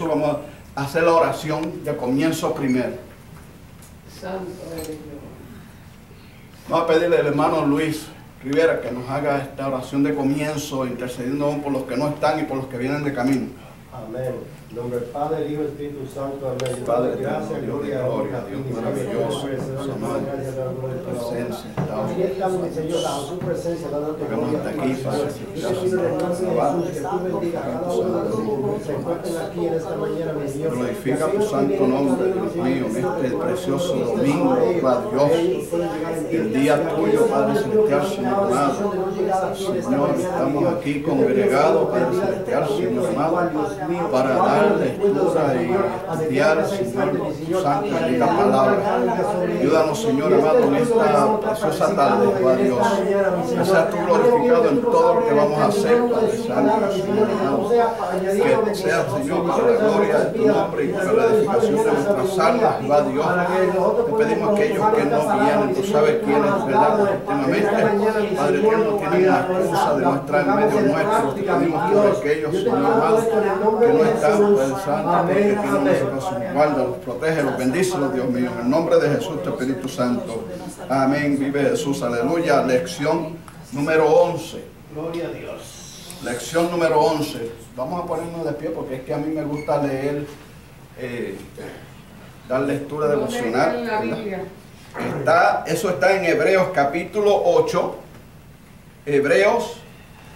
Vamos a hacer la oración de comienzo primero. Santo eres Dios. Vamos a pedirle al hermano Luis Rivera que nos haga esta oración de comienzo, intercediendo por los que no están y por los que vienen de camino. Amén. En nombre del Padre, del Hijo y del Espíritu Santo. Amén. Padre, gracias, gloria, gloria, Dios maravilloso, presencia, aquí estamos, Señor, bajo su presencia, dándote gloria. aquí, Padre. Yo te pido en el nombre de Jesús que tú bendiga a cada uno de los que se encuentran aquí en esta mañana, mi Dios. Glorifica tu santo nombre, Dios mío, en este precioso domingo, Padre Dios, el día tuyo, Padre Celestial, Señor amado. Señor, estamos aquí congregados, Padre Celestial, Señor amado, para dar lectura y estudiar, Señor, tu santa y bendita palabra. Ayúdanos, Señor amado, en esta preciosa tarde, Padre Dios. Que seas tú glorificado en todo lo que vamos a hacer, Padre Santo, Señor amado. Que sea, Señor, para la gloria de tu nombre y para la edificación de nuestras almas, Padre Dios. Te pedimos a aquellos que no vienen, tú sabes quiénes, ¿verdad? Últimamente, Padre Dios, no tienen la excusa de no estar en medio nuestro. Te pedimos por aquellos, Señor amado, que no están, Padre Santo, porque tienen una situación. Guárdalos, protégelos, bendícelos, Dios mío. En el nombre de Jesús, tu Espíritu Santo. Amén. Vive Jesús, aleluya. Lección número 11. Gloria a Dios. Lección número 11. Vamos a ponernos de pie porque es que a mí me gusta leer, dar lectura devocional. En la Biblia. Eso está en Hebreos capítulo 8. Hebreos,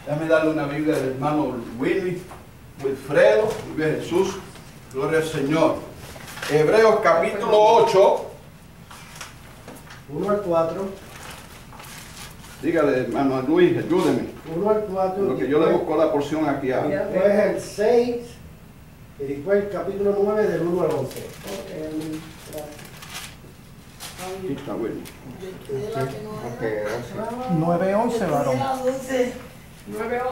déjame darle una Biblia del hermano Wilfredo, vive Jesús, gloria al Señor. Hebreos capítulo 8. 1 al 4. Dígale, hermano Luis, ayúdeme. 1 al 4. Porque yo le busco la porción aquí abajo. Después el 6. Y después el capítulo 9 del 1 al 11. Aquí está, bueno. 9:11, varón. 9:11.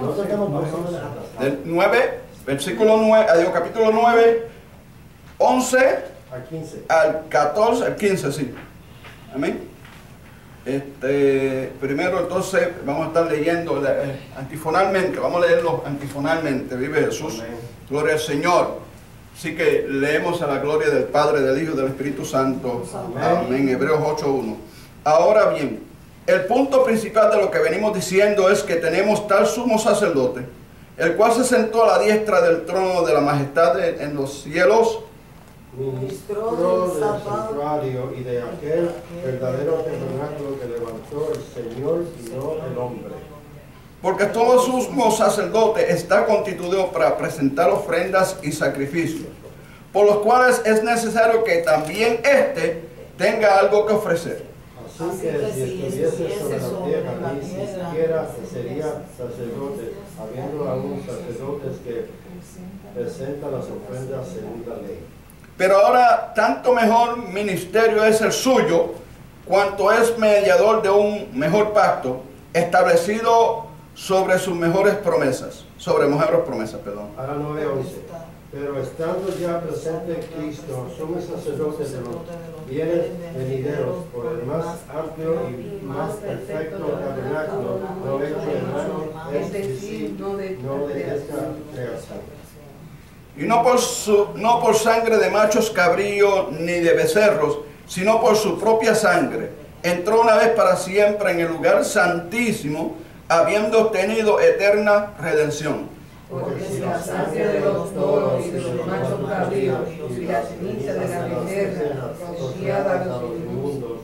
Nosotros estamos Del 9, versículo 9, capítulo 9, 11 al 15. al 14, al 15, sí. Amén. Primero entonces vamos a estar leyendo antifonalmente, vamos a leerlo antifonalmente, vive Jesús, Amén. gloria al Señor. Así que leemos a la gloria del Padre, del Hijo y del Espíritu Santo. Amén. Hebreos 8:1. Ahora bien, el punto principal de lo que venimos diciendo es que tenemos tal sumo sacerdote, el cual se sentó a la diestra del trono de la majestad en los cielos, Ministro del santuario y de aquel verdadero tabernáculo que levantó el Señor y no el hombre. porque todo sumo sacerdote está constituido para presentar ofrendas y sacrificios, por los cuales es necesario que también éste tenga algo que ofrecer. Así que si estuviese sobre la tierra, ni siquiera sería sacerdote, habiendo aún sacerdotes que presentan las ofrendas según la ley. Pero ahora tanto mejor ministerio es el suyo, cuanto es mediador de un mejor pacto, establecido sobre sus mejores promesas, perdón. Ahora 9:11. Pero estando ya presente Cristo, somos sacerdotes de los bienes venideros por el más amplio y más perfecto tabernáculo, no hecho de mano, es decir, no de esta creación. Y no por sangre de machos cabríos ni de becerros, sino por su propia sangre. Entró una vez para siempre en el lugar santísimo, habiendo obtenido eterna redención. Porque si la sangre de los toros y de los machos cabríos y la ceniza de la becerra rociada a los inmundos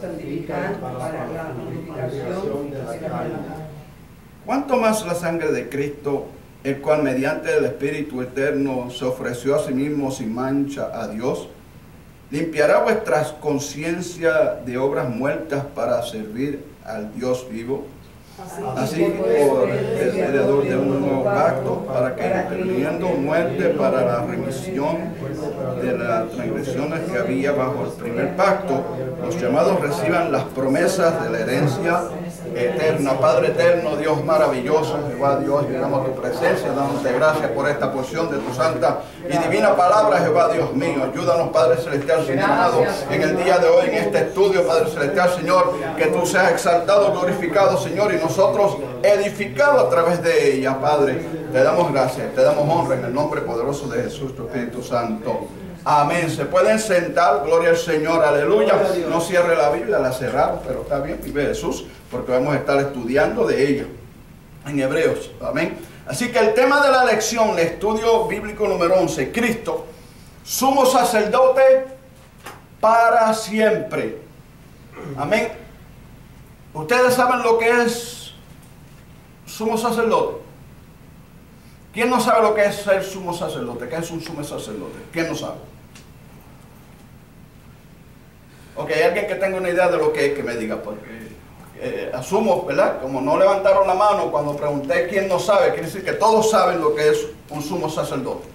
santifican para la purificación de la carne, ¿Cuánto más la sangre de Cristo, el cual mediante el Espíritu Eterno se ofreció a sí mismo sin mancha a Dios, limpiará vuestras conciencias de obras muertas para servir al Dios vivo? Así por el mediador de un nuevo pacto, para que teniendo muerte para la remisión de las transgresiones que había bajo el primer pacto, los llamados reciban las promesas de la herencia eterna. Padre eterno, Dios maravilloso, Jehová Dios, llegamos a tu presencia, dándote gracias por esta porción de tu santa y divina palabra, Jehová Dios mío. Ayúdanos, Padre Celestial, Señor amado, en el día de hoy, en este estudio, Padre Celestial, Señor, que tú seas exaltado, glorificado, Señor, y nosotros edificados a través de ella, Padre. Te damos gracias, te damos honra en el nombre poderoso de Jesús, tu Espíritu Santo. Amén. Se pueden sentar, gloria al Señor, aleluya. No cierre la Biblia, la cerraron, pero está bien, vive Jesús, porque vamos a estar estudiando de ella en Hebreos. Amén. Así que el tema de la lección, el estudio bíblico número 11, Cristo, sumo sacerdote para siempre. Amén. Ustedes saben lo que es sumo sacerdote. ¿Quién no sabe lo que es ser sumo sacerdote? ¿Qué es un sumo sacerdote? ¿Quién no sabe? Ok, hay alguien que tenga una idea de lo que es, que me diga, porque asumo, ¿verdad? Como no levantaron la mano cuando pregunté quién no sabe, quiere decir que todos saben lo que es un sumo sacerdote.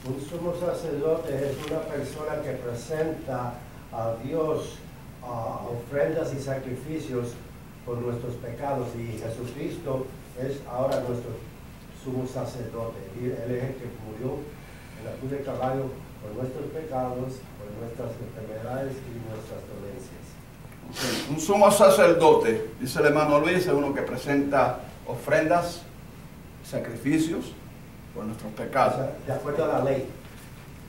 Un sumo sacerdote es una persona que presenta a Dios ofrendas y sacrificios por nuestros pecados, y Jesucristo es ahora nuestro sumo sacerdote. Y Él es el que murió en la cruz de caballo por nuestros pecados, por nuestras enfermedades y nuestras dolencias. Okay. Un sumo sacerdote, dice el hermano Luis, es uno que presenta ofrendas, sacrificios por nuestros pecados. O sea, de acuerdo a la ley.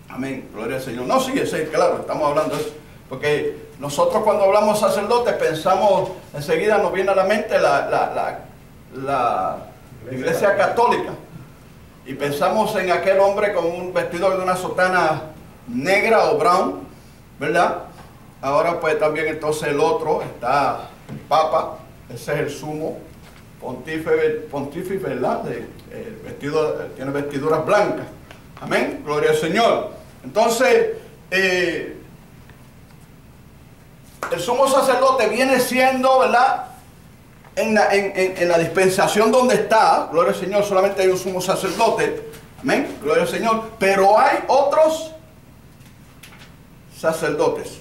Amén, gloria al Señor. No, sí, claro, estamos hablando de eso. Porque nosotros cuando hablamos sacerdote pensamos, enseguida nos viene a la mente la Iglesia católica. Y pensamos en aquel hombre con un vestido de una sotana negra o brown, ¿verdad? Ahora pues también entonces el otro está el Papa, ese es el sumo pontífice, ¿verdad? Tiene vestiduras blancas. Amén, gloria al Señor. Entonces, el sumo sacerdote viene siendo, ¿verdad? En la dispensación donde está, gloria al Señor, solamente hay un sumo sacerdote. Amén, gloria al Señor. Pero hay otros sacerdotes.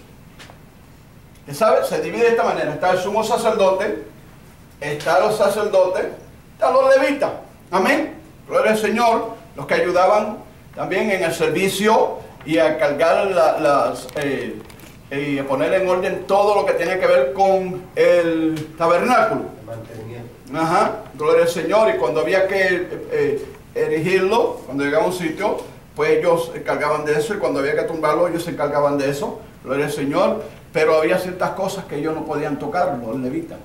¿Sabe? Se divide de esta manera. Está el sumo sacerdote, está los sacerdotes, están los levitas. Amén, gloria al Señor. Los que ayudaban también en el servicio y a cargar y a poner en orden todo lo que tiene que ver con el tabernáculo. El mantenimiento. Ajá, gloria al Señor. Y cuando había que erigirlo, cuando llegaba a un sitio, pues ellos se encargaban de eso. Y cuando había que tumbarlo, ellos se encargaban de eso. Gloria al Señor. Pero había ciertas cosas que ellos no podían tocar, los levitas,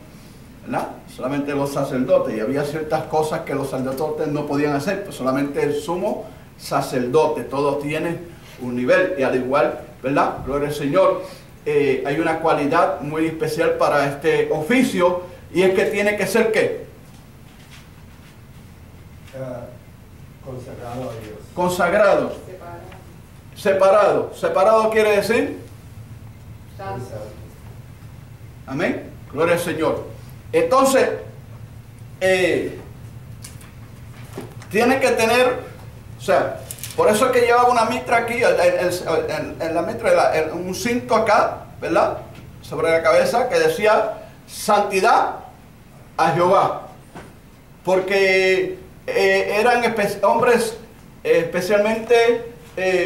¿verdad? Solamente los sacerdotes. Y había ciertas cosas que los sacerdotes no podían hacer, pues solamente el sumo sacerdote. Todos tienen un nivel. Y al igual, ¿verdad? Gloria al Señor. Hay una cualidad muy especial para este oficio, y es que tiene que ser ¿qué? Consagrado a Dios. Consagrado. Separado. Separado quiere decir amén, gloria al Señor. Entonces tiene que tener, o sea, por eso es que llevaba una mitra aquí, en la mitra, un cinto acá, ¿verdad? Sobre la cabeza, que decía santidad a Jehová. Porque eran hombres especialmente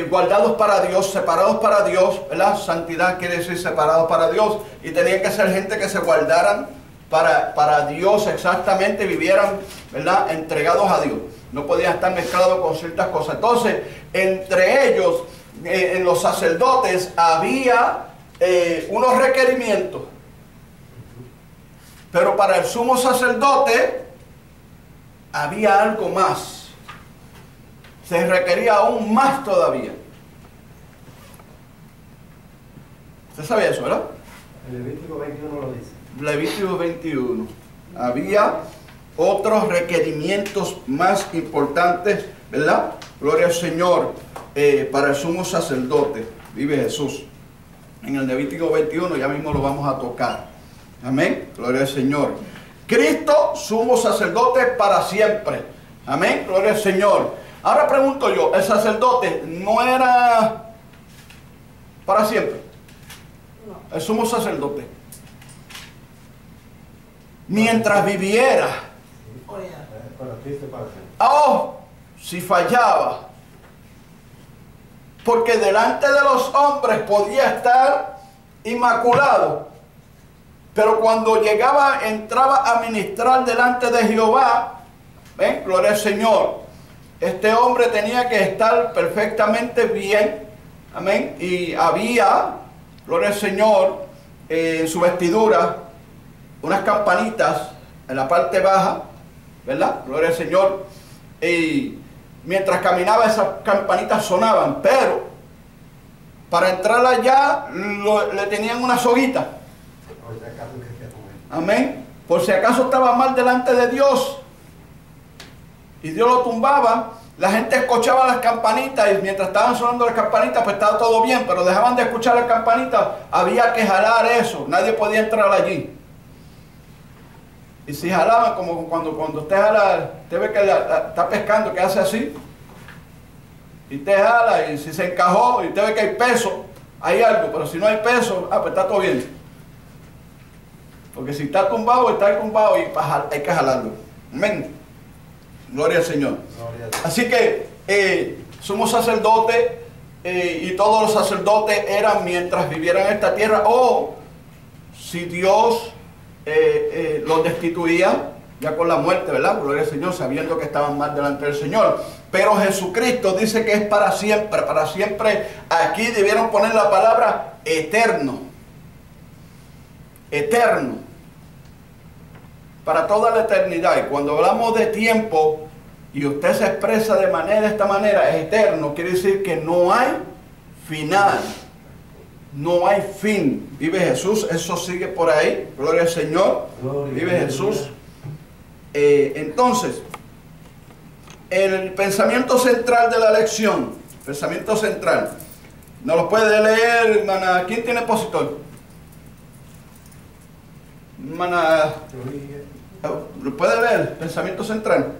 guardados para Dios, separados para Dios, ¿verdad? Santidad quiere decir separados para Dios. Y tenían que ser gente que se guardaran para Dios exactamente, vivieran, ¿verdad? Entregados a Dios. No podían estar mezclados con ciertas cosas. Entonces, entre ellos, en los sacerdotes, había unos requerimientos. Pero para el sumo sacerdote había algo más. Se requería aún más todavía. Usted sabe eso, ¿verdad? El Levítico 21 lo dice. Levítico 21. Había otros requerimientos más importantes, ¿verdad? Gloria al Señor, para el sumo sacerdote. Vive Jesús. En el Levítico 21 ya mismo lo vamos a tocar. Amén. Gloria al Señor. Cristo, sumo sacerdote para siempre. Amén. Gloria al Señor. Ahora pregunto yo, ¿el sacerdote no era para siempre? No. El sumo sacerdote, mientras viviera, si fallaba, porque delante de los hombres podía estar inmaculado, pero cuando entraba a ministrar delante de Jehová, ¿ven? Gloria al Señor, este hombre tenía que estar perfectamente bien, amén, y había, gloria al Señor, en su vestidura, unas campanitas en la parte baja, ¿verdad? Gloria al Señor, y mientras caminaba esas campanitas sonaban, pero para entrar allá le tenían una soguita, amén, por si acaso estaba mal delante de Dios, y Dios lo tumbaba. La gente escuchaba las campanitas y mientras estaban sonando las campanitas pues estaba todo bien, pero dejaban de escuchar las campanitas, había que jalar eso, nadie podía entrar allí. Y si jalaban, como cuando usted jala, usted ve que está pescando, que hace así, y usted jala, y si se encajó, y usted ve que hay peso, hay algo, pero si no hay peso, pues está todo bien. Porque si está tumbado y hay que jalarlo. Amén. Gloria al Señor. Gloria a Dios. Así que sumo sacerdote y todos los sacerdotes eran mientras vivieran en esta tierra, o si Dios los destituía ya con la muerte, ¿verdad? Gloria al Señor, sabiendo que estaban mal delante del Señor. Pero Jesucristo dice que es para siempre, para siempre. Aquí debieron poner la palabra eterno. Eterno. Para toda la eternidad. Y cuando hablamos de tiempo y usted se expresa de esta manera, es eterno, quiere decir que no hay final, no hay fin. Vive Jesús, eso sigue por ahí, gloria al Señor, vive Jesús. Entonces, el pensamiento central de la lección, pensamiento central, ¿nos lo puede leer, hermana? ¿Quién tiene expositor? Hermana, ¿lo puede leer? Pensamiento central.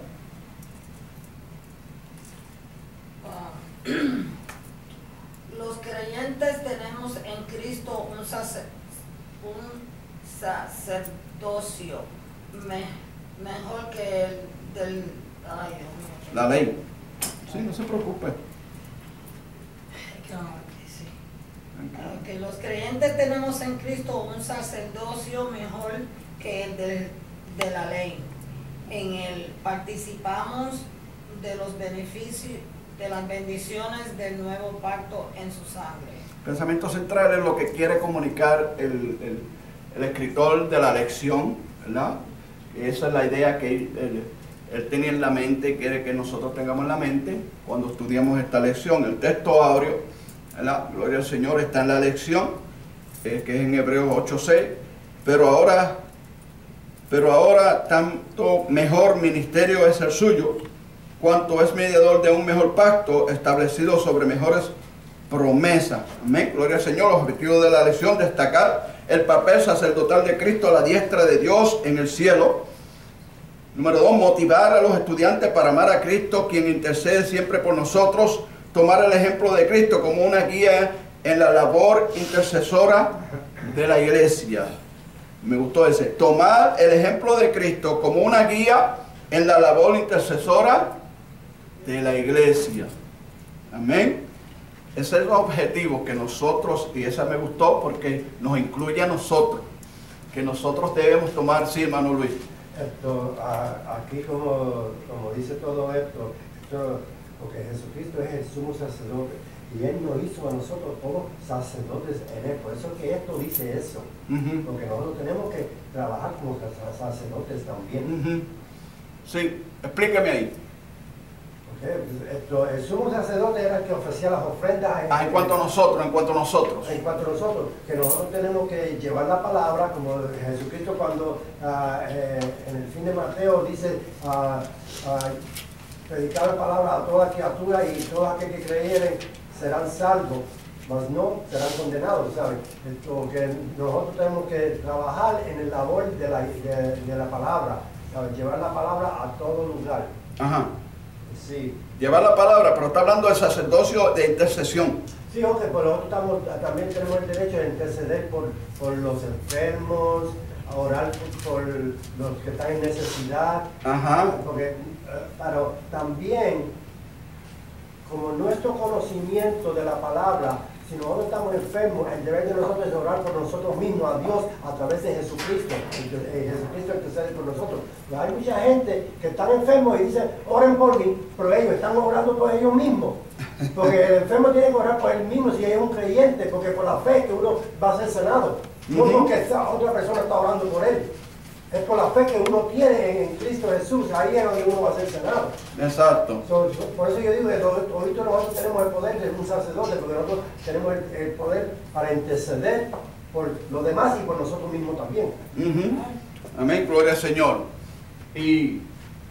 Los creyentes tenemos en Cristo un sacerdocio mejor que el del... Ay, Dios mío. La ley. Sí, no se preocupe. Que los creyentes tenemos en Cristo un sacerdocio mejor que el de la ley. En él participamos de los beneficios, de las bendiciones del nuevo pacto en su sangre. Pensamiento central es lo que quiere comunicar el escritor de la lección, ¿verdad? Esa es la idea que él tenía en la mente, quiere que nosotros tengamos en la mente cuando estudiamos esta lección. El texto áureo, ¿verdad? Gloria al Señor, está en la lección, que es en Hebreos 8:6, pero ahora tanto mejor ministerio es el suyo, cuanto es mediador de un mejor pacto establecido sobre mejores promesas. Amén. Gloria al Señor. Los objetivos de la lección: destacar el papel sacerdotal de Cristo a la diestra de Dios en el cielo. Número 2, motivar a los estudiantes para amar a Cristo, quien intercede siempre por nosotros. Tomar el ejemplo de Cristo como una guía en la labor intercesora de la iglesia. Me gustó ese. Tomar el ejemplo de Cristo como una guía en la labor intercesora de la iglesia. Amén. Ese es el objetivo que nosotros, y esa me gustó porque nos incluye a nosotros, que nosotros debemos tomar. Sí, hermano Luis. Aquí como dice todo esto, porque Jesucristo es el sumo sacerdote y Él nos hizo a nosotros todos sacerdotes en Él. Por eso que esto dice eso, porque nosotros tenemos que trabajar como sacerdotes también. Sí, explícame ahí. El sumo sacerdote era el que ofrecía las ofrendas. En cuanto a nosotros. En cuanto a nosotros, que nosotros tenemos que llevar la palabra, como Jesucristo cuando en el fin de Mateo dice, predicar la palabra a toda criatura y todos aquellos que creyeren serán salvos, mas no serán condenados, ¿sabes? Que nosotros tenemos que trabajar en el labor de la palabra, ¿sabes? Llevar la palabra a todo lugar. Ajá. Sí. Llevar la palabra, pero está hablando de sacerdocio de intercesión. Sí, ok, pero nosotros también tenemos el derecho de interceder por los enfermos, a orar por los que están en necesidad. Ajá. Porque, pero también, como nuestro conocimiento de la palabra, si nosotros estamos enfermos, el deber de nosotros es orar por nosotros mismos a Dios a través de Jesucristo. Jesucristo intercede por nosotros. Pero hay mucha gente que están enfermos y dicen, oren por mí, pero ellos están orando por ellos mismos. Porque el enfermo tiene que orar por él mismo si es un creyente, porque por la fe que uno va a ser sanado. No porque esa otra persona está orando por él. Es por la fe que uno tiene en Cristo Jesús, ahí es donde uno va a ser sanado. Exacto. Por eso yo digo que ahorita nosotros tenemos el poder de un sacerdote, porque nosotros tenemos el poder para interceder por los demás y por nosotros mismos también. Amén, gloria al Señor. Y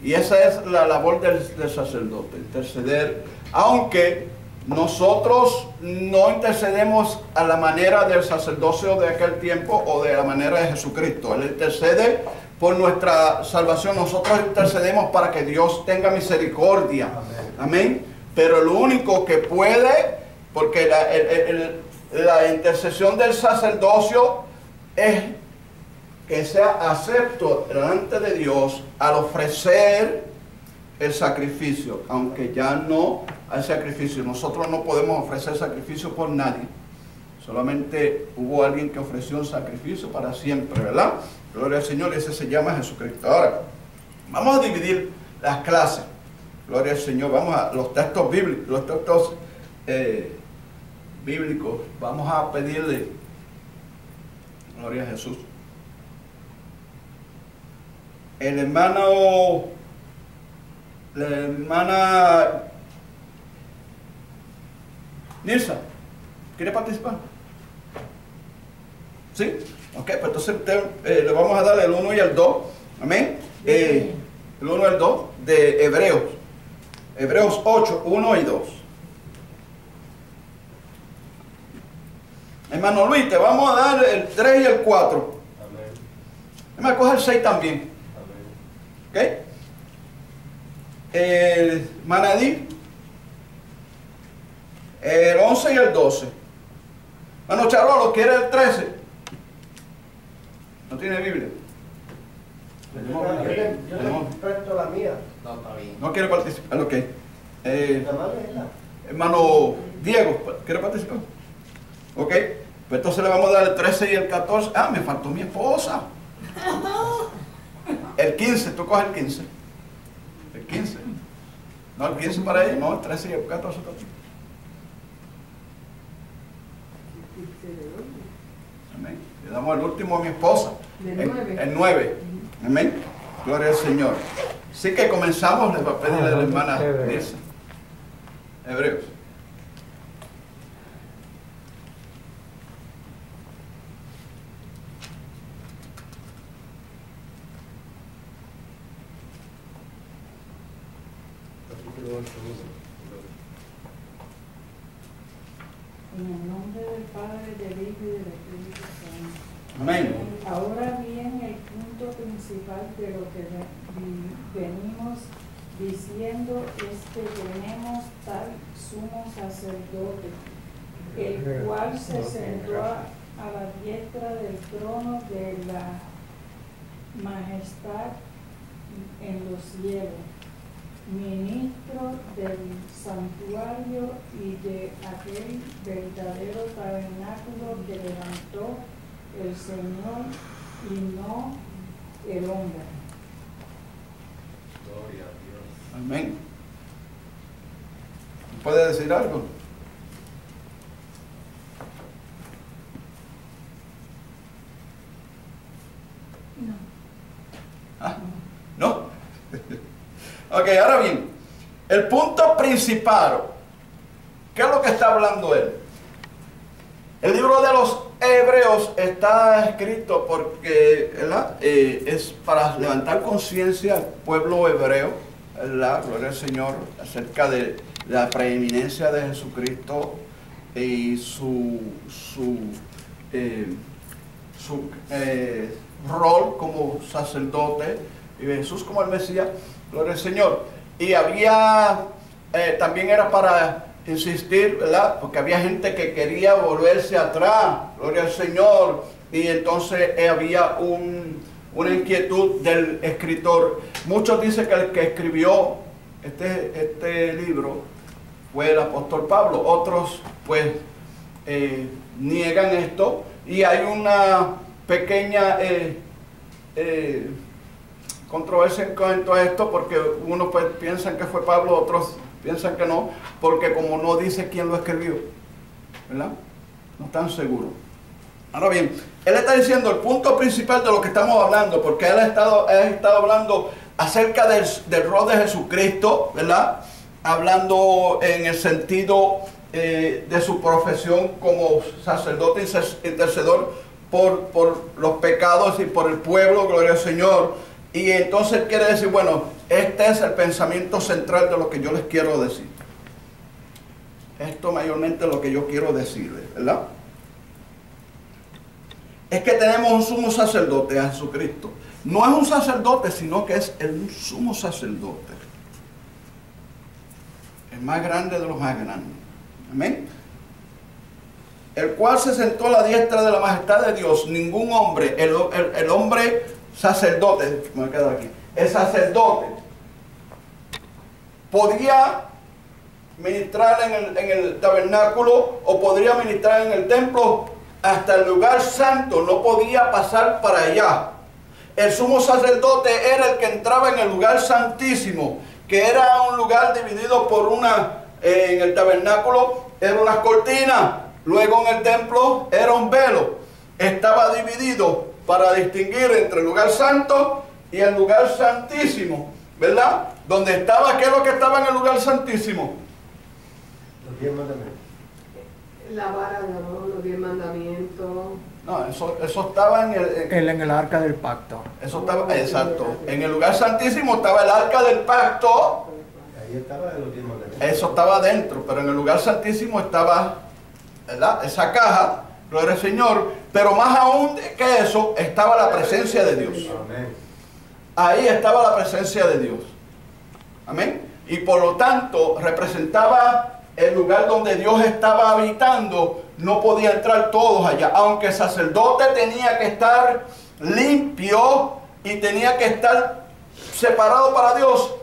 esa es la labor del sacerdote, interceder, aunque nosotros no intercedemos a la manera del sacerdocio de aquel tiempo o de la manera de Jesucristo. Él intercede por nuestra salvación. Nosotros intercedemos para que Dios tenga misericordia. Amén. Pero lo único que puede, porque la intercesión del sacerdocio es que sea acepto delante de Dios al ofrecer el sacrificio, aunque ya no hay sacrificio. Nosotros no podemos ofrecer sacrificio por nadie. Solamente hubo alguien que ofreció un sacrificio para siempre, ¿verdad? Gloria al Señor, ese se llama Jesucristo. Ahora, vamos a dividir las clases. Gloria al Señor, vamos a los textos bíblicos, bíblicos. Vamos a pedirle, gloria a Jesús. La hermana Nilsa, ¿quiere participar? ¿Sí? Ok, pues entonces le vamos a dar el 1 y el 2. Amén. El 1 y el 2 de Hebreos. Hebreos 8, 1 y 2. Hermano Luis, te vamos a dar el 3 y el 4. Amén. Me coge el 6 también. Amén. Ok. El Manadí, el 11 y el 12. Bueno, Charolo, ¿quiere el 13? ¿No tiene Biblia? Yo le presto la mía. No, está bien. No quiere participar, ok. Hermano Diego, ¿quiere participar? Ok, pues entonces le vamos a dar el 13 y el 14. Ah, me faltó mi esposa. El 15, tú coges el 15. El 15. No, el 15 para ella, no, el 13 y el 14 también. Amén. Le damos el último a mi esposa. El 9. Amén. Gloria al Señor. Así que comenzamos, les va a pedir a la hermana Nilsa. Hebreos. En el nombre del Padre, del Hijo y del Espíritu Santo. Amén. Ahora bien, el punto principal de lo que venimos diciendo es que tenemos tal sumo sacerdote, el cual se sentó a la diestra del trono de la majestad en los cielos, ministro del santuario y de aquel verdadero tabernáculo que levantó el Señor y no el hombre. Gloria a Dios. Amén. ¿Puede decir algo? No. ¿Ah? ¿No? Ok, ahora bien, el punto principal, ¿qué es lo que está hablando él? El libro de los Hebreos está escrito porque, ¿verdad? Es para levantar conciencia al pueblo hebreo, ¿verdad? Gloria al Señor, acerca de la preeminencia de Jesucristo y su rol como sacerdote y Jesús como el Mesías. Gloria al Señor. Y había, también era para insistir, ¿verdad? Porque había gente que quería volverse atrás. Gloria al Señor. Y entonces había una inquietud del escritor. Muchos dicen que el que escribió este libro fue el apóstol Pablo. Otros pues niegan esto, y hay una pequeña controversia en cuanto a esto, porque unos pues piensan que fue Pablo, otros piensan que no, porque como no dice quién lo escribió, ¿verdad? No están seguros. Ahora bien, él está diciendo el punto principal de lo que estamos hablando, porque él ha estado hablando acerca del rol de Jesucristo, ¿verdad? Hablando en el sentido de su profesión como sacerdote intercedor por los pecados y por el pueblo, gloria al Señor. Y entonces quiere decir, bueno, este es el pensamiento central de lo que yo les quiero decir. Esto mayormente es lo que yo quiero decirles, ¿verdad? Es que tenemos un sumo sacerdote, a Jesucristo. No es un sacerdote, sino que es el sumo sacerdote. El más grande de los más grandes. Amén. El cual se sentó a la diestra de la majestad de Dios. Ningún hombre, el hombre sacerdote, me voy a quedar aquí, el sacerdote podía ministrar en el tabernáculo o podría ministrar en el templo. Hasta el lugar santo no podía pasar para allá. El sumo sacerdote era el que entraba en el lugar santísimo, que era un lugar dividido por en el tabernáculo era una cortina, luego en el templo era un velo. Estaba dividido para distinguir entre el lugar santo y el lugar santísimo, ¿verdad? Donde estaba, ¿qué es lo que estaba en el lugar santísimo? Los 10 mandamientos. La vara de Aarón, los 10 mandamientos. No, eso estaba En el arca del pacto. Eso estaba, exacto. En el lugar santísimo estaba el arca del pacto. Ahí estaba los 10 mandamientos. Eso estaba adentro, pero en el lugar santísimo estaba, ¿verdad?, esa caja, gloria al Señor. Pero más aún que eso, estaba la presencia de Dios. Amén. Ahí estaba la presencia de Dios. Amén. Y por lo tanto, representaba el lugar donde Dios estaba habitando. No podía entrar todos allá. Aunque el sacerdote tenía que estar limpio y tenía que estar separado para Dios,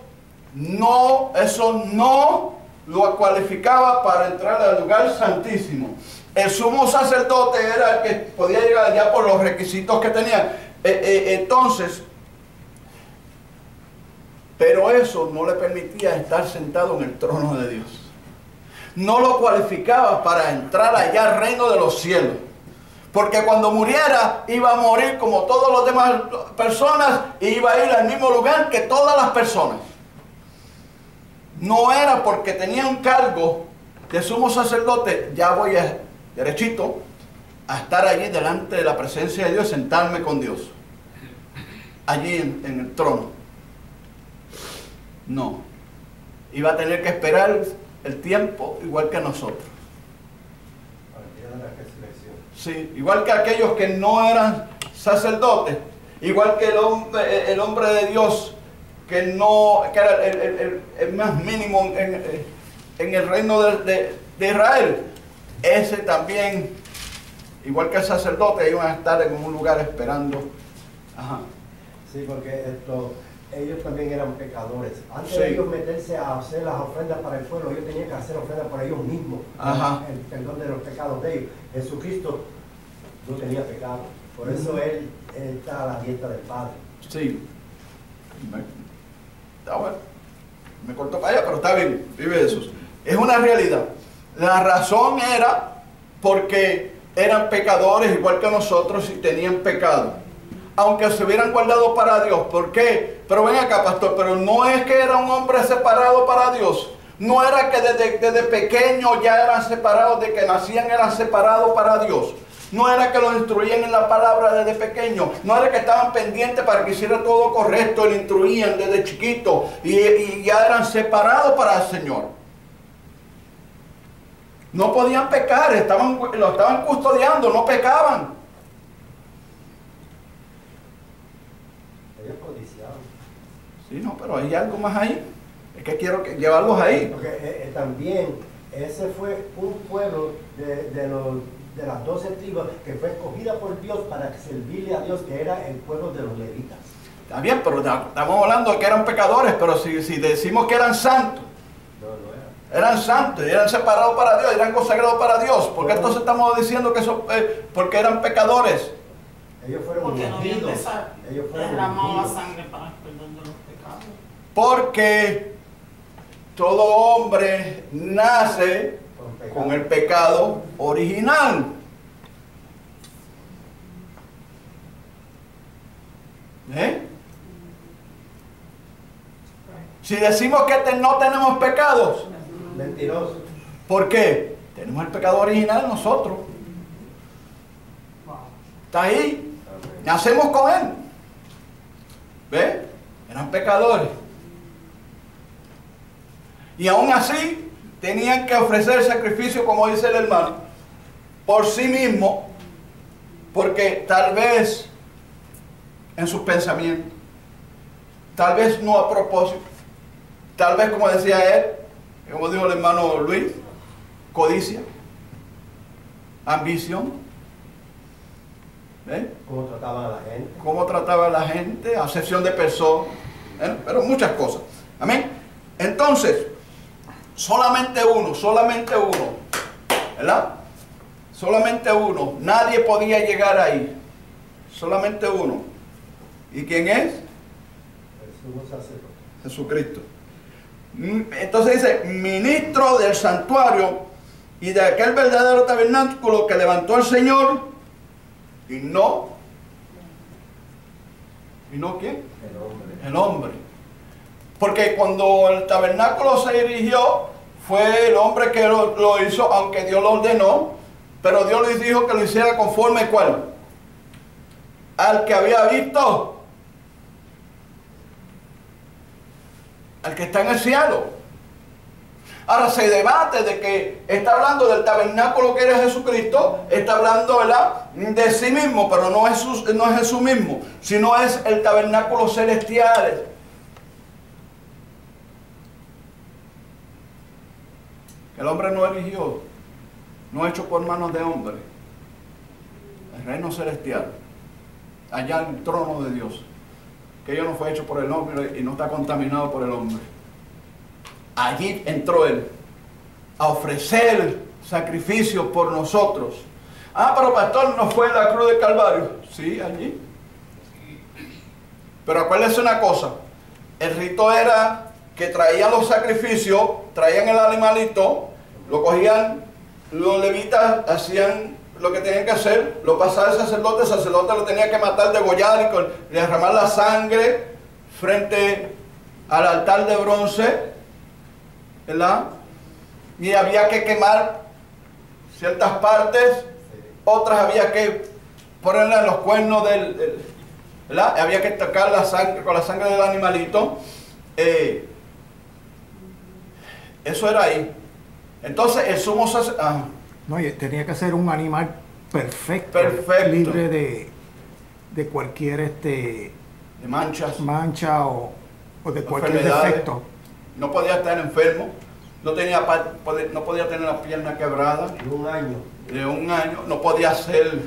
no, eso no lo cualificaba para entrar al lugar santísimo. El sumo sacerdote era el que podía llegar allá por los requisitos que tenía. Entonces, pero eso no le permitía estar sentado en el trono de Dios. No lo cualificaba para entrar allá al reino de los cielos. Porque cuando muriera iba a morir como todas las demás personas y iba a ir al mismo lugar que todas las personas. No era porque tenía un cargo de sumo sacerdote, ya voy derechito a estar allí delante de la presencia de Dios, sentarme con Dios. Allí en el trono. No. Iba a tener que esperar el tiempo igual que nosotros. Sí, igual que aquellos que no eran sacerdotes, igual que el hombre de Dios que era el más mínimo en el reino de Israel. Ese también, igual que el sacerdote, iban a estar en un lugar esperando. Ajá. Sí, porque ellos también eran pecadores. Antes Sí. de ellos meterse a hacer las ofrendas para el pueblo, ellos tenían que hacer ofrendas por ellos mismos. Ajá. El perdón de los pecados de ellos. Jesucristo no tenía pecado. Por eso él está a la diestra del Padre. Sí. Está bueno. Me cortó para allá, pero está bien. Vive eso. Es una realidad. La razón era porque eran pecadores igual que nosotros y tenían pecado. Aunque se hubieran guardado para Dios. ¿Por qué? Pero ven acá, pastor, pero no es que era un hombre separado para Dios. No era que desde pequeño ya eran separados, de que nacían eran separados para Dios. No era que los instruían en la palabra desde pequeño. No era que estaban pendientes para que hiciera todo correcto y le instruían desde chiquito. Y ya eran separados para el Señor. No podían pecar, lo estaban custodiando, no pecaban. Ellos codiciaban. Sí, no, pero hay algo más ahí. Es que quiero llevarlos ahí. Porque también ese fue un pueblo de las 12 tribus que fue escogida por Dios para servirle a Dios, que era el pueblo de los levitas. Está bien, pero estamos hablando de que eran pecadores, pero si decimos que eran santos, No era. Eran santos, eran separados para Dios, eran consagrados para Dios. ¿Por qué entonces estamos diciendo que son, porque eran pecadores? Ellos fueron Porque no había ungidos. Ellos fueron derramado la ungidos. sangre para el perdón de los pecados. Porque todo hombre nace con el pecado original. Si decimos que no tenemos pecados, Mentirosos. ¿por qué? Tenemos el pecado original en nosotros. Está ahí. Nacemos con él. ¿Ve? Eran pecadores. Y aún así, tenían que ofrecer sacrificio, como dice el hermano, por sí mismo, porque tal vez en sus pensamientos, tal vez no a propósito, tal vez como decía él, como dijo el hermano Luis, codicia, ambición. ¿Ven? ¿Cómo trataban a la gente? Cómo trataba a la gente, acepción de personas, pero muchas cosas. Amén. Entonces, solamente uno, ¿verdad? Solamente uno, nadie podía llegar ahí, solamente uno. ¿Y quién es? El sumo sacerdote. Jesucristo. Entonces dice, ministro del santuario y de aquel verdadero tabernáculo que levantó el Señor, y no ¿quién? El hombre. Porque cuando el tabernáculo se erigió, fue el hombre que lo hizo, aunque Dios lo ordenó, pero Dios le dijo que lo hiciera conforme ¿cuál? Al que había visto, al que está en el cielo. Ahora se debate de que está hablando del tabernáculo que era Jesucristo, está hablando, ¿verdad?, de sí mismo, pero no es Jesús mismo, sino es el tabernáculo celestial. El hombre no eligió, no hecho por manos de hombre. El reino celestial, allá en el trono de Dios, que ello no fue hecho por el hombre y no está contaminado por el hombre. Allí entró él a ofrecer sacrificio por nosotros. Ah, pero pastor, ¿no fue en la cruz de Calvario? Sí, allí. Pero acuérdense una cosa, el rito era que traían los sacrificios, traían el animalito, lo cogían, los levitas hacían lo que tenían que hacer, lo pasaba el sacerdote lo tenía que matar, degollar y derramar la sangre frente al altar de bronce, ¿verdad? Y había que quemar ciertas partes, otras había que ponerle en los cuernos ¿verdad? Había que tocar la sangre con la sangre del animalito. Eso era ahí. Entonces el sumo sacerdote, No, y tenía que ser un animal perfecto, Perfecto. libre de cualquier de manchas, mancha o de cualquier enfermedades. defecto. No podía estar enfermo, no podía tener la pierna quebrada De un año. de un año, no podía ser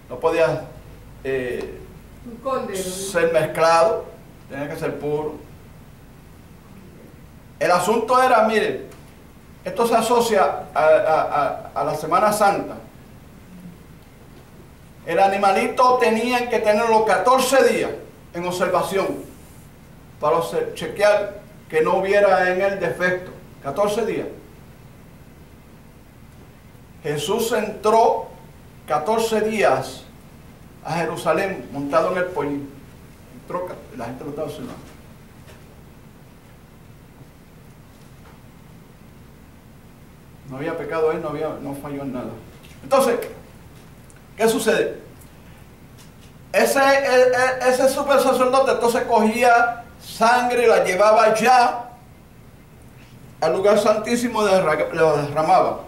Un cordero. ser mezclado, tenía que ser puro. El asunto era, miren, esto se asocia a la Semana Santa. El animalito tenía que tenerlo 14 días en observación para chequear que no hubiera en él defecto. 14 días. Jesús entró 14 días a Jerusalén montado en el pollín. Entró, la gente lo estaba observando. No había pecado él, no falló en nada. Entonces, ¿qué sucede? Ese super sacerdote entonces cogía sangre y la llevaba ya al lugar santísimo y lo derramaba.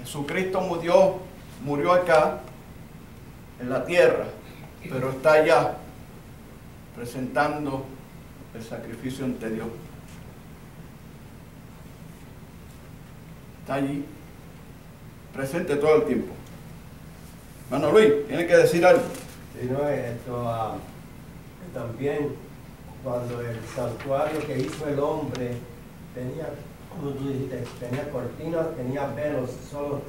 Jesucristo murió acá en la tierra, pero está allá presentando el sacrificio ante Dios. Está allí, presente todo el tiempo. Hermano Luis, tiene que decir algo. Sí, no, esto también cuando el santuario que hizo el hombre tenía, como tú dijiste, tenía cortinas, tenía velos, solo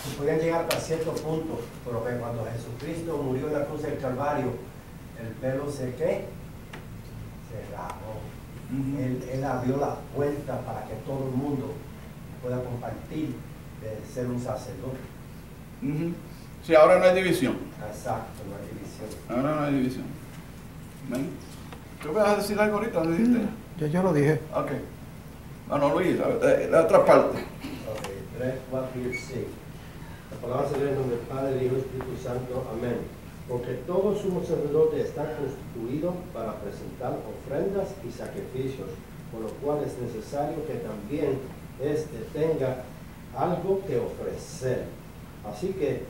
se podían llegar hasta cierto punto, pero que cuando Jesucristo murió en la cruz del Calvario, el velo se rasgó. Él abrió la puerta para que todo el mundo pueda compartir de ser un sacerdote. Sí, ahora no hay división. Exacto, no hay división. Ahora no hay división. ¿Ven? ¿Tú vas a decir algo ahorita? ¿Lo dijiste? Yo lo dije. Ok. Bueno, Luis, la otra parte. Ok, 3, 4 y 6. La palabra se lee en nombre del Padre, del Hijo y del Espíritu Santo. Amén. Porque todo sumo sacerdote está constituido para presentar ofrendas y sacrificios, por lo cual es necesario que también éste tenga algo que ofrecer. Así que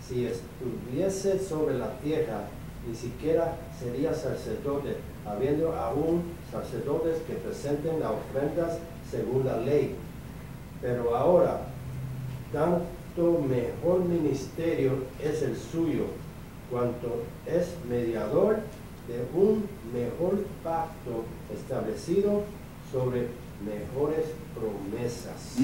si estuviese sobre la tierra, ni siquiera sería sacerdote, habiendo aún sacerdotes que presenten las ofrendas según la ley. Pero ahora, tanto mejor ministerio es el suyo, cuanto es mediador de un mejor pacto establecido sobre mejores promesas.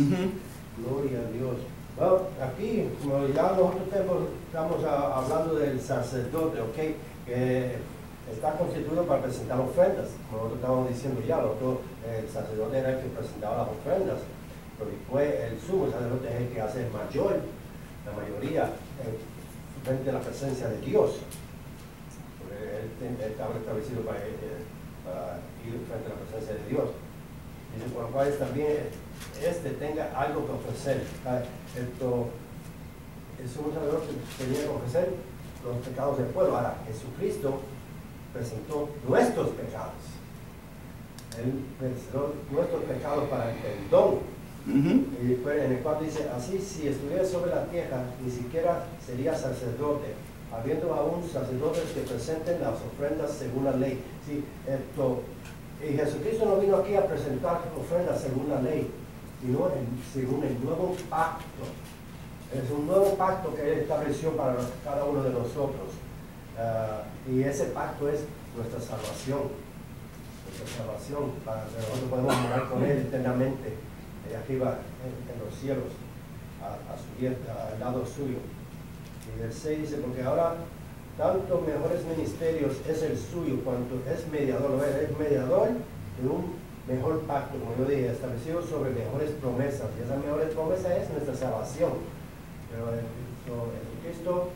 Gloria a Dios. Bueno, aquí, como ya nosotros estamos hablando del sacerdote, ¿ok? Que está constituido para presentar ofrendas. Como nosotros estábamos diciendo ya, el sacerdote era el que presentaba las ofrendas, pero después el sumo sacerdote es el que hace el mayor, la mayoría, frente a la presencia de Dios. Porque él estaba establecido para ir frente a la presencia de Dios. Dice, por lo cual también tenga algo que ofrecer. El sumo sacerdote tenía que ofrecer los pecados del pueblo. Ahora, Jesucristo presentó nuestros pecados. Él presentó nuestros pecados para el perdón. Y después en el cual dice, así si estuviera sobre la tierra, ni siquiera sería sacerdote, habiendo aún sacerdotes que presenten las ofrendas según la ley. Sí, y Jesucristo no vino aquí a presentar ofrendas según la ley, sino según el nuevo pacto. Es un nuevo pacto que Él estableció para cada uno de nosotros. Y ese pacto es nuestra salvación. Nuestra salvación, para que nosotros podamos morar con Él eternamente, allá arriba en los cielos, a su diestra, al lado suyo. Y el 6 dice, porque ahora tanto mejores ministerios es el suyo, cuanto es mediador, es mediador de un mejor pacto, como yo dije, establecido sobre mejores promesas. Y esa mejores promesa es nuestra salvación. Pero Jesucristo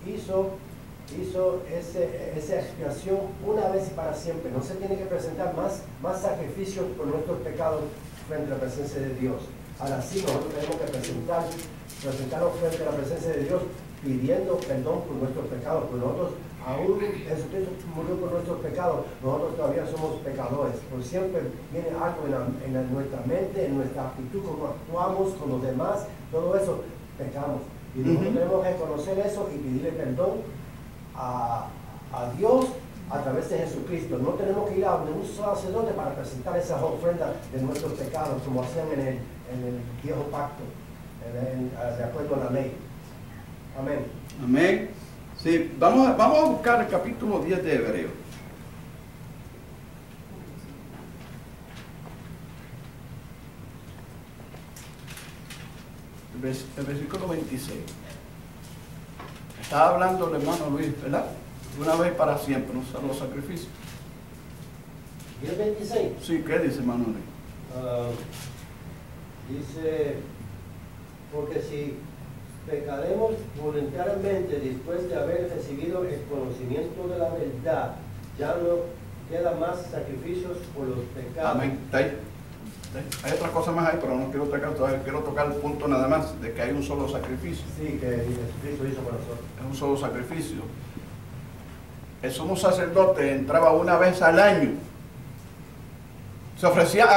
hizo esa expiación una vez y para siempre. No se tiene que presentar más sacrificios por nuestros pecados frente a la presencia de Dios. Ahora sí, nosotros tenemos que presentarnos frente a la presencia de Dios pidiendo perdón por nuestros pecados. Porque nosotros, aún Jesucristo murió por nuestros pecados, nosotros todavía somos pecadores. Por siempre viene algo en nuestra mente, en nuestra actitud, cómo actuamos con los demás, todo eso pecamos. Y nosotros tenemos que conocer eso y pedirle perdón a Dios a través de Jesucristo. No tenemos que ir a un sacerdote para presentar esas ofrendas de nuestros pecados como hacían en el viejo pacto, de acuerdo a la ley. Amén. Amén. Sí, vamos a buscar el capítulo 10 de Hebreos. El versículo 26. Estaba hablando el hermano Luis, ¿verdad? Una vez para siempre, no solo sacrificio. ¿Y el 26? Sí, ¿qué dice hermano Luis? Dice, porque si pecaremos voluntariamente después de haber recibido el conocimiento de la verdad, ya no queda más sacrificios por los pecados. Amén. ¿Está ahí? Hay otras cosas más ahí, pero no quiero tocar todavía. Quiero tocar el punto nada más de que hay un solo sacrificio. Sí, que Jesucristo hizo por nosotros. Es un solo sacrificio. El sumo sacerdote entraba una vez al año. Se ofrecían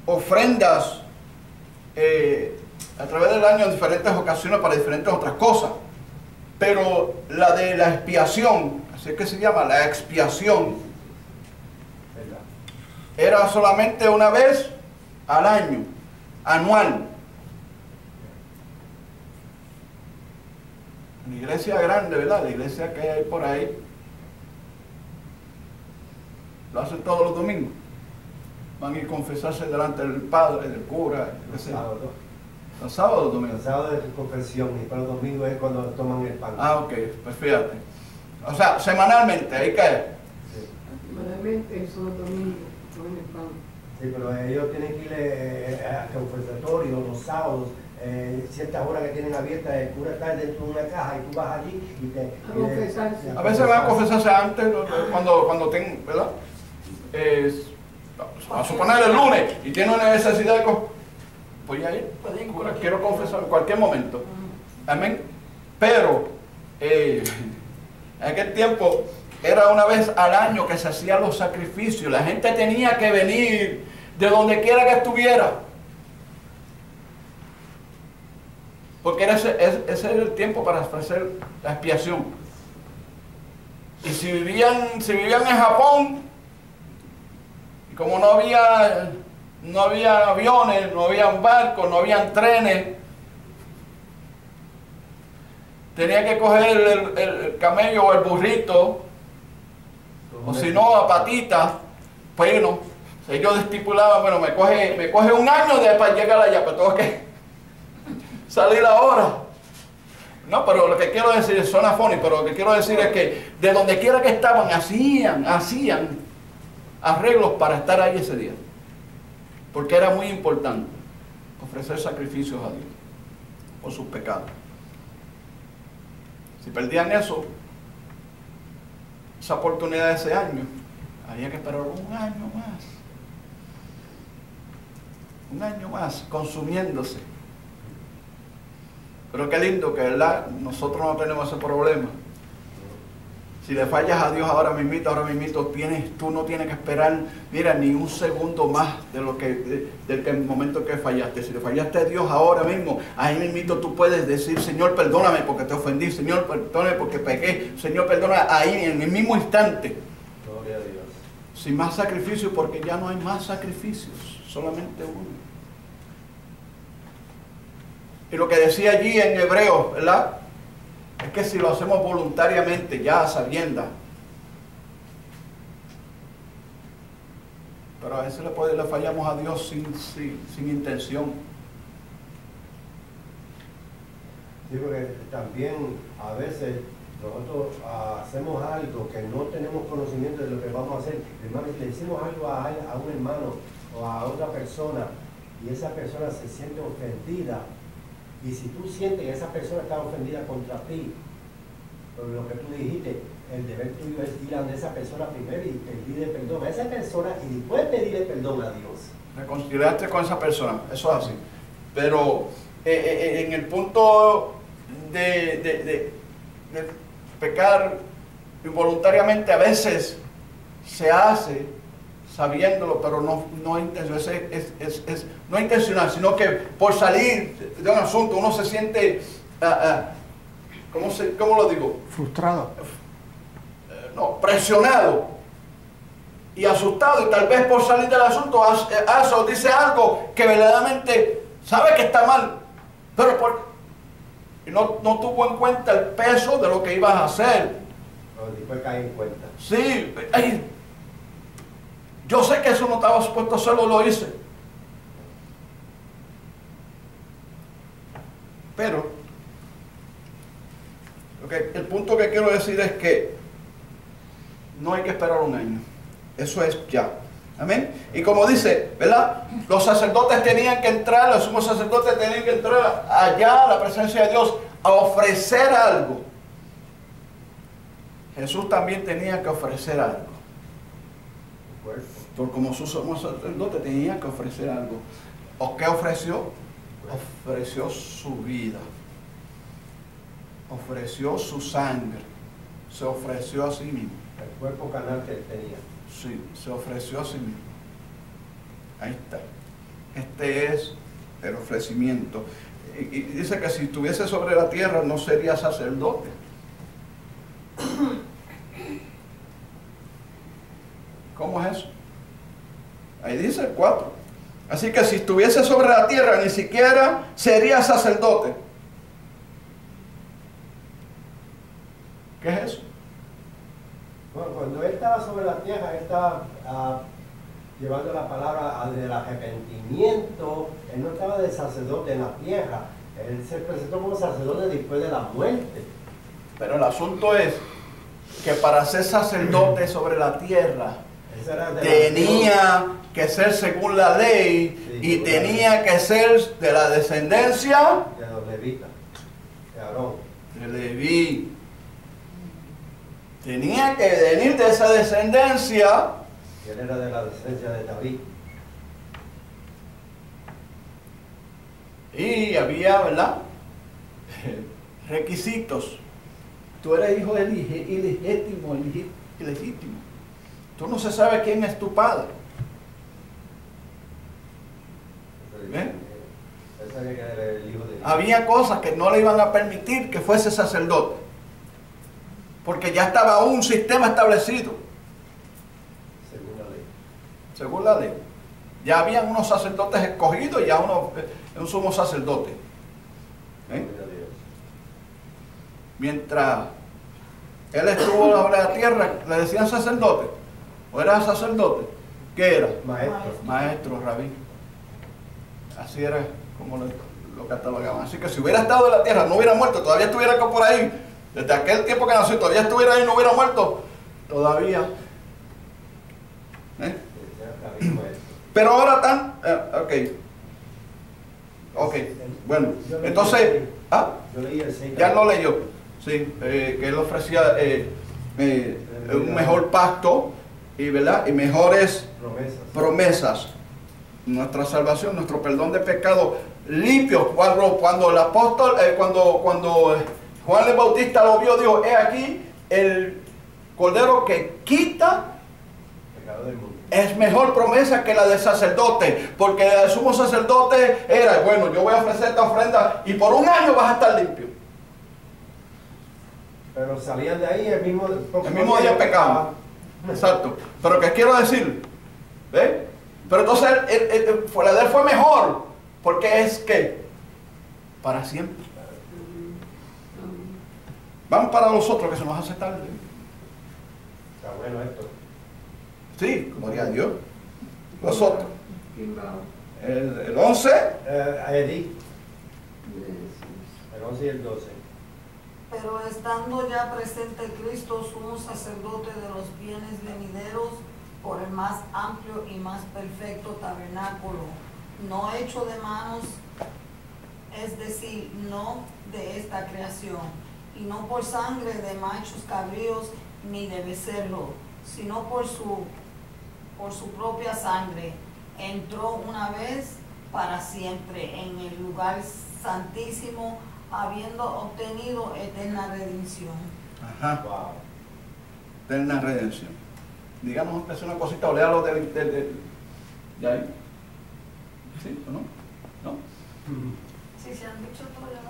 ofrendas a través del año en diferentes ocasiones para diferentes otras cosas. Pero la de la expiación, así que se llama la expiación, era solamente una vez al año, anual. iglesia grande, ¿verdad? La iglesia que hay por ahí, lo hacen todos los domingos. Van a ir a confesarse delante del padre, del cura, Los etc. sábados. Los sábados o los domingos. El sábado es tu confesión y para los domingos es cuando toman el pan. Ah, ok, pues fíjate. O sea, semanalmente, ahí cae. Sí. Semanalmente son los domingos, no en el pan. Sí, pero ellos tienen que ir al confesatorio los sábados, ciertas horas que tienen abiertas, el cura está dentro de una caja y tú vas allí y te... A confesarse. A veces van a confesarse antes, cuando tengan, ¿verdad? A suponer el lunes y tienen una necesidad de... Pues ya ir, cura, quiero confesar en cualquier momento. Amén. Pero, en aquel tiempo, era una vez al año que se hacían los sacrificios. La gente tenía que venir de donde quiera que estuviera. Porque ese era el tiempo para ofrecer la expiación. Y si vivían en Japón, y como no había aviones, no había barcos, no había trenes, tenía que coger el camello o el burrito, o si no, a patitas. Bueno, ellos estipulaban, bueno, me coge un año para llegar allá, pero tengo que salir ahora. No, pero lo que quiero decir es zona funny, pero lo que quiero decir es que de donde quiera que estaban, hacían arreglos para estar ahí ese día. Porque era muy importante ofrecer sacrificios a Dios por sus pecados. Si perdían esa oportunidad de ese año, había que esperar un año más, consumiéndose. Pero qué lindo que, ¿verdad? Nosotros no tenemos ese problema. Si le fallas a Dios ahora mismito, tú no tienes que esperar, mira, ni un segundo más del momento que fallaste. Si le fallaste a Dios ahora mismo, ahí mismito tú puedes decir, Señor, perdóname porque te ofendí, Señor, perdóname porque pequé, Señor, perdóname, ahí en el mismo instante. Gloria a Dios. Sin más sacrificio, porque ya no hay más sacrificios, solamente uno. Y lo que decía allí en Hebreos, ¿verdad? Es que si lo hacemos voluntariamente, ya a sabiendas, pero a veces le fallamos a Dios sin intención. Sí, porque también a veces nosotros hacemos algo que no tenemos conocimiento de lo que vamos a hacer. Hermano, si le decimos algo a un hermano o a otra persona y esa persona se siente ofendida, y si tú sientes que esa persona está ofendida contra ti, por lo que tú dijiste, el deber tuyo es ir a esa persona primero y pedirle perdón a esa persona y después pedirle perdón a Dios. Reconciliarte con esa persona, eso es así. Pero en el punto de pecar involuntariamente, a veces se hace sabiéndolo, pero no intencional, sino que por salir de un asunto uno se siente, ¿cómo lo digo? Frustrado. No, presionado y asustado, y tal vez por salir del asunto hace o dice algo que verdaderamente sabe que está mal, pero no tuvo en cuenta el peso de lo que ibas a hacer. Pero después cae en cuenta. Sí, yo sé que eso no estaba supuesto a hacerlo, lo hice. Pero el punto que quiero decir es que no hay que esperar un año. Eso es ya. Amén. Y como dice, ¿verdad? Los sacerdotes tenían que entrar, los sumos sacerdotes tenían que entrar allá a la presencia de Dios a ofrecer algo. Jesús también tenía que ofrecer algo. Porque como sumo sacerdote tenía que ofrecer algo. ¿O qué ofreció? Ofreció su vida. Ofreció su sangre. Se ofreció a sí mismo. El cuerpo carnal que él tenía. Sí, se ofreció a sí mismo. Ahí está. Este es el ofrecimiento. Y dice que si estuviese sobre la tierra no sería sacerdote. ¿Cómo es eso? Ahí dice el 4. Así que si estuviese sobre la tierra ni siquiera sería sacerdote. está llevando la palabra del arrepentimiento. Él no estaba de sacerdote en la tierra. Él se presentó como sacerdote después de la muerte. Pero el asunto es que para ser sacerdote sobre la tierra Esa era de tenía que ser según la ley y tenía que ser de la descendencia de los levitas, de Aarón. de Leví. Tenía que venir de esa descendencia. Y él era de la descendencia de David. Y había, ¿verdad? Requisitos. Tú eres hijo ilegítimo. Tú no se sabe quién es tu padre. ¿Ven? Él sabía que era el hijo de Dios. Había cosas que no le iban a permitir que fuese sacerdote. Porque ya estaba un sistema establecido. Según la ley. Según la ley. Ya habían unos sacerdotes escogidos y ya un sumo sacerdote. ¿Ven? Gloria a Dios. Mientras él estuvo sobre la tierra, le decían sacerdote. ¿O era sacerdote? ¿Qué era? Maestro. Maestro, rabí. Así era como lo catalogaban. Así que si hubiera estado en la tierra, no hubiera muerto, todavía estuviera acá por ahí. Desde aquel tiempo que nació, todavía estuviera ahí, no hubiera muerto. Todavía. ¿Eh? David, maestro. Pero ahora están. Ok. Bueno, Yo leí entonces. el ¿Ah? Yo leí el 6. Ya lo leyó. Sí, que él ofrecía un mejor pacto y, ¿verdad? Y mejores promesas. Nuestra salvación, nuestro perdón de pecado limpio. Cuando el apóstol, cuando Juan el Bautista lo vio, dijo: he aquí el cordero que quita. Pecado del mundo. Es mejor promesa que la del sacerdote, porque el sumo sacerdote era: bueno, yo voy a ofrecer esta ofrenda y por un año vas a estar limpio. Pero salían de ahí el mismo día pecaban. Exacto. Pero ¿qué quiero decir? ¿Ve? Pero entonces la de él fue mejor, porque es que para siempre. Vamos para los otros que se nos hace tarde. Está bueno esto. Sí, gloria a Dios. Los otros. El 11. Edith. El 11 y el 12. Pero estando ya presente Cristo, sumo sacerdote de los bienes venideros, por el más amplio y más perfecto tabernáculo, no hecho de manos, es decir, no de esta creación, y no por sangre de machos cabríos ni de becerro, sino por su propia sangre, entró una vez para siempre en el lugar santísimo, habiendo obtenido eterna redención. Ajá. Wow. Eterna redención. Digamos que es una cosita, o léalo del ¿ya ahí? ¿Sí o no? ¿No? Sí, se han dicho todo ya.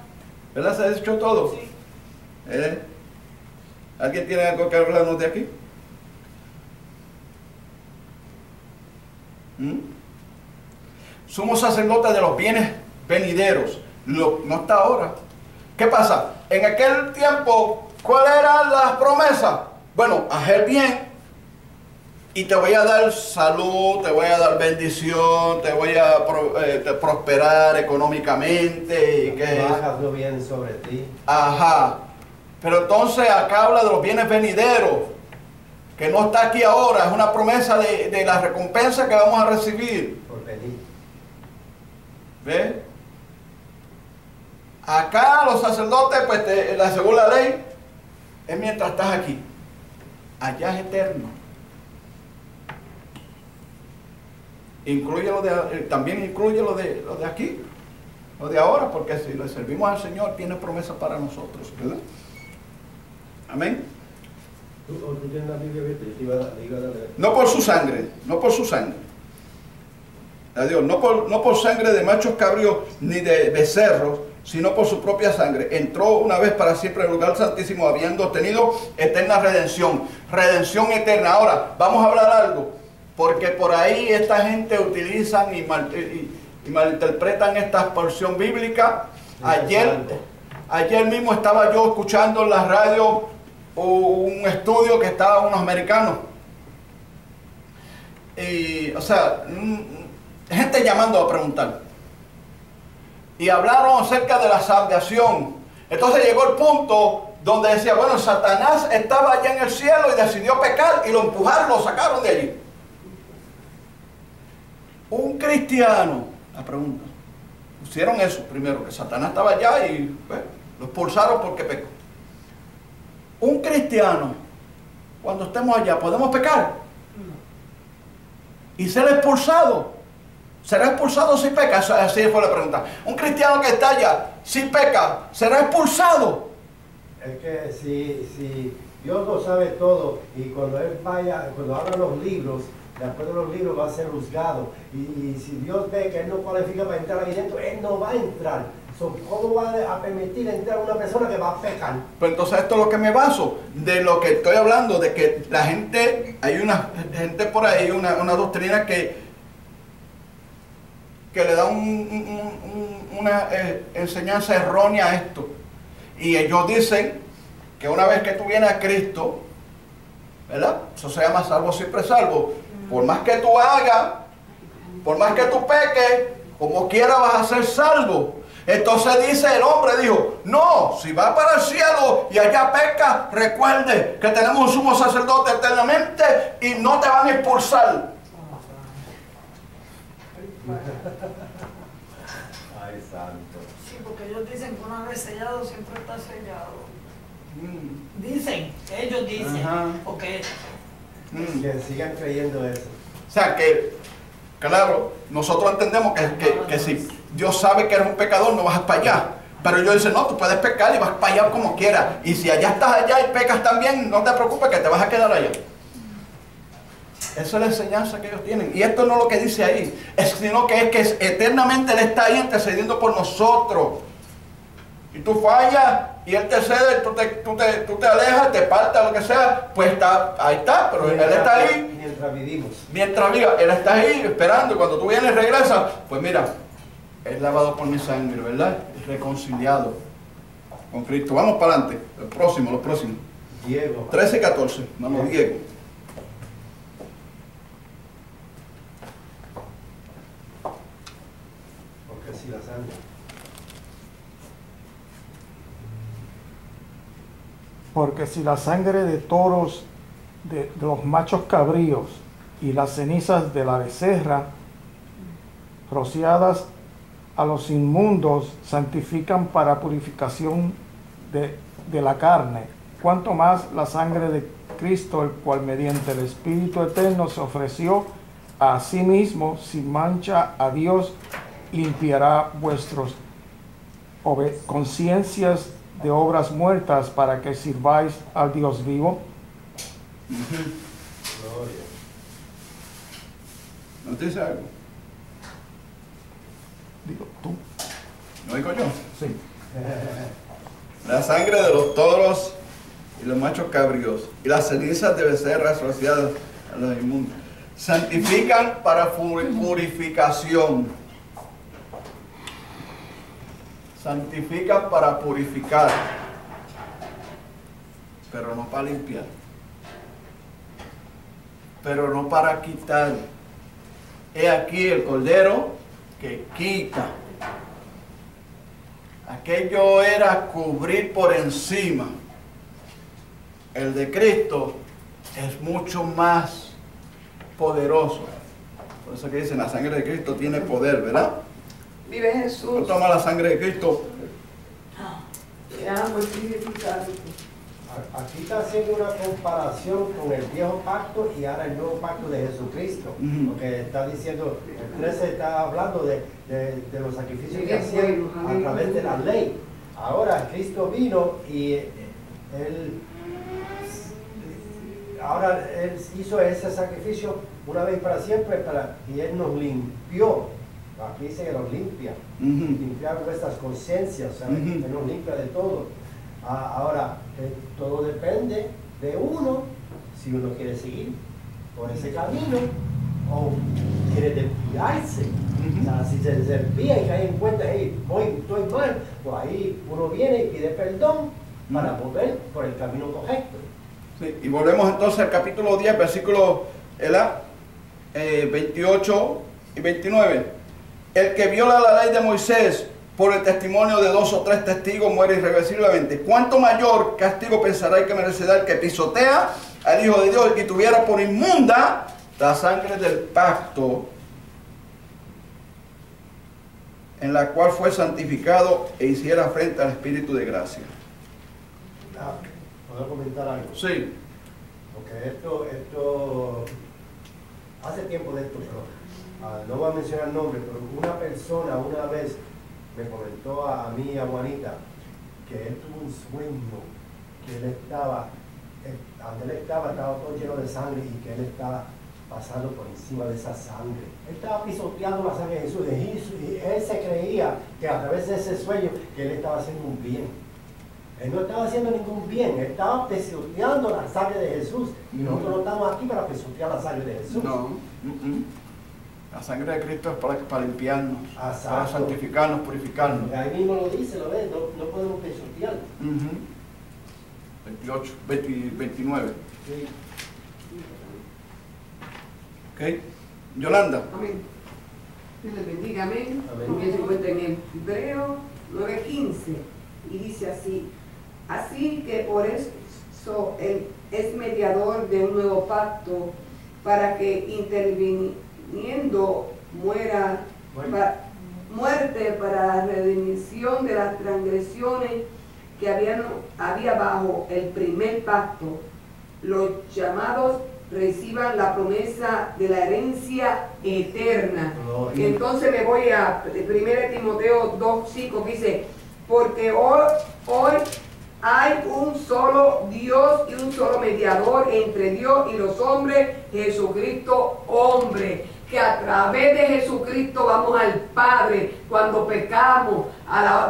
¿Verdad? ¿Se ha dicho todo? Sí. ¿Alguien tiene algo que hablarnos de aquí? Somos sacerdotes de los bienes venideros. No está ahora. ¿Qué pasa? En aquel tiempo, ¿cuáles eran las promesas? Bueno, haz el bien y te voy a dar salud, te voy a dar bendición, te voy a prosperar económicamente. Y que Bajas no vienen sobre ti. Ajá. Pero entonces acá habla de los bienes venideros, que no está aquí ahora, es una promesa de la recompensa que vamos a recibir. Por venir. ¿Ves? Acá los sacerdotes, pues según la ley, es mientras estás aquí. Allá es eterno. También incluye lo de aquí, lo de ahora, porque si le servimos al Señor, tiene promesa para nosotros, ¿verdad? Amén. ¿Tú tienes la Biblia abierta? Yo te iba a dar. No por su sangre, no por su sangre. Adiós, no por sangre de machos cabríos ni de becerros, sino por su propia sangre. Entró una vez para siempre en el lugar santísimo, habiendo obtenido eterna redención. Redención eterna. Ahora, vamos a hablar algo, porque por ahí esta gente utilizan y malinterpretan esta porción bíblica. Ayer mismo estaba yo escuchando en la radio un estudio que estaban unos americanos o sea, gente llamando a preguntar. Y hablaron acerca de la salvación. Entonces llegó el punto donde decía, bueno, Satanás estaba allá en el cielo y decidió pecar y lo empujaron, lo sacaron de allí. Un cristiano, la pregunta, hicieron eso primero, que Satanás estaba allá y lo expulsaron porque pecó. Un cristiano, cuando estemos allá, ¿podemos pecar? Y ser expulsado. ¿Será expulsado si peca? Así fue la pregunta. Un cristiano que está allá, si peca, ¿será expulsado? Es que si Dios lo sabe todo y cuando Él vaya, cuando abra los libros, después de los libros va a ser juzgado. Y si Dios ve que Él no cualifica para entrar ahí dentro, Él no va a entrar. ¿Cómo va a permitir entrar a una persona que va a pecar? Pues entonces esto es lo que me baso, de lo que estoy hablando, de que la gente, hay una gente por ahí, una doctrina que le da una enseñanza errónea a esto. Y ellos dicen que una vez que tú vienes a Cristo, ¿verdad? Eso se llama salvo siempre salvo. Por más que tú hagas, por más que tú peques, como quiera vas a ser salvo. Entonces dice el hombre, dijo, no, si va para el cielo y allá peca, recuerde que tenemos un sumo sacerdote eternamente y no te van a expulsar. Ay, santo. Sí, porque ellos dicen que una vez sellado siempre está sellado. Dicen, ellos dicen, porque Que sigan creyendo eso. O sea que, claro, nosotros entendemos que si Dios sabe que eres un pecador, no vas para allá. Pero ellos dicen, no, tú puedes pecar y vas para allá como quieras. Y si allá estás allá y pecas también, no te preocupes que te vas a quedar allá. Esa es la enseñanza que ellos tienen. Y esto no es lo que dice ahí, sino que es que eternamente Él está ahí intercediendo por nosotros. Y tú fallas y Él te cede, tú te alejas, te partas, lo que sea, pues está, ahí está, pero Él está ahí. Mientras vivimos. Mientras viva, Él está ahí esperando. Y cuando tú vienes y regresas, pues mira, es lavado por mi sangre, ¿verdad? Es reconciliado con Cristo. Vamos para adelante, los próximos. Diego. 13 y 14, vamos, Diego. Porque si la sangre. Porque si la sangre de toros, de los machos cabríos y las cenizas de la becerra, rociadas a los inmundos, santifican para purificación de la carne, cuanto más la sangre de Cristo, el cual mediante el Espíritu Eterno se ofreció a sí mismo sin mancha a Dios, limpiará vuestras conciencias de obras muertas para que sirváis al Dios vivo. Gloria. ¿No te dice algo? Digo, tú. ¿No digo yo? Sí. La sangre de los toros y los machos cabríos y las cenizas de becerras rociadas a los inmundos santifican para purificación. Santifican para purificar, pero no para limpiar, pero no para quitar. He aquí el Cordero que quita. Aquello era cubrir por encima. El de Cristo es mucho más poderoso. Por eso que dicen, la sangre de Cristo tiene poder, ¿verdad? vive Jesús. No toma la sangre de Cristo. Te amo y vivificarte. Aquí está haciendo una comparación con el viejo pacto y ahora el nuevo pacto de Jesucristo. Porque está diciendo, el 13 está hablando de los sacrificios que hacían a través de la ley. Ahora Cristo vino y Él hizo ese sacrificio una vez para siempre y Él nos limpió. Aquí dice que nos limpia, limpiar nuestras conciencias, ¿sabes? Que nos limpia de todo. Ahora, todo depende de uno, si uno quiere seguir por ese camino o quiere desviarse. O sea, si se desvía y cae en cuenta, hey, estoy mal, pues ahí uno viene y pide perdón para volver por el camino correcto. Sí, y volvemos entonces al capítulo 10, versículo 28 y 29. El que viola la ley de Moisés por el testimonio de 2 o 3 testigos muere irreversiblemente. ¿Cuánto mayor castigo pensaréis que merecerá el que pisotea al Hijo de Dios y que tuviera por inmunda la sangre del pacto en la cual fue santificado e hiciera frente al Espíritu de gracia? ¿Puedo comentar algo? Sí. Porque esto hace tiempo de esto, pero no voy a mencionar nombre, pero una persona una vez me comentó a mí y a Juanita que él tuvo un sueño, que él estaba, donde él estaba todo lleno de sangre y que él estaba pasando por encima de esa sangre. Él estaba pisoteando la sangre de Jesús y él se creía que a través de ese sueño que él estaba haciendo un bien. Él no estaba haciendo ningún bien, él estaba pisoteando la sangre de Jesús y nosotros no estamos aquí para pisotear la sangre de Jesús. No. La sangre de Cristo es para limpiarnos, Exacto. para santificarnos, purificarnos. Ahí mismo lo dice, lo ves, no podemos pisotear. 28, 29. Sí. ¿Ok? Yolanda. Amén. Dios les bendiga, amén. Amén. También se encuentra en el Hebreo 9:15 y dice así: así que por eso Él es mediador de un nuevo pacto, para que interviniendo muerte para la redimición de las transgresiones que había bajo el primer pacto, los llamados reciban la promesa de la herencia eterna. Entonces me voy a 1 Timoteo 2:5, que dice: porque hoy hay un solo Dios y un solo mediador entre Dios y los hombres, Jesucristo hombre, que a través de Jesucristo vamos al Padre cuando pecamos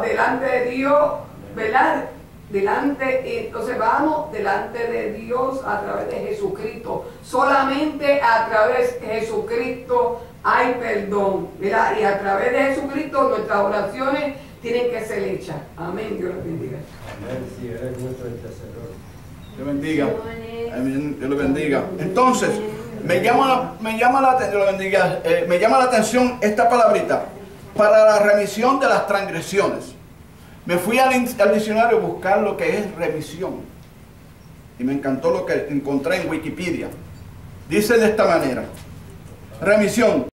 delante de Dios, ¿verdad? Entonces vamos delante de Dios a través de Jesucristo. Solamente a través de Jesucristo hay perdón, ¿verdad? Y a través de Jesucristo nuestras oraciones tienen que ser hechas. Amén. Dios los bendiga. Amén, sí, Él es nuestro intercesor. Dios bendiga. Amén. Dios lo bendiga. Entonces, me llama la atención esta palabrita: para la remisión de las transgresiones. Me fui al diccionario a buscar lo que es remisión y me encantó lo que encontré en Wikipedia. Dice de esta manera: remisión,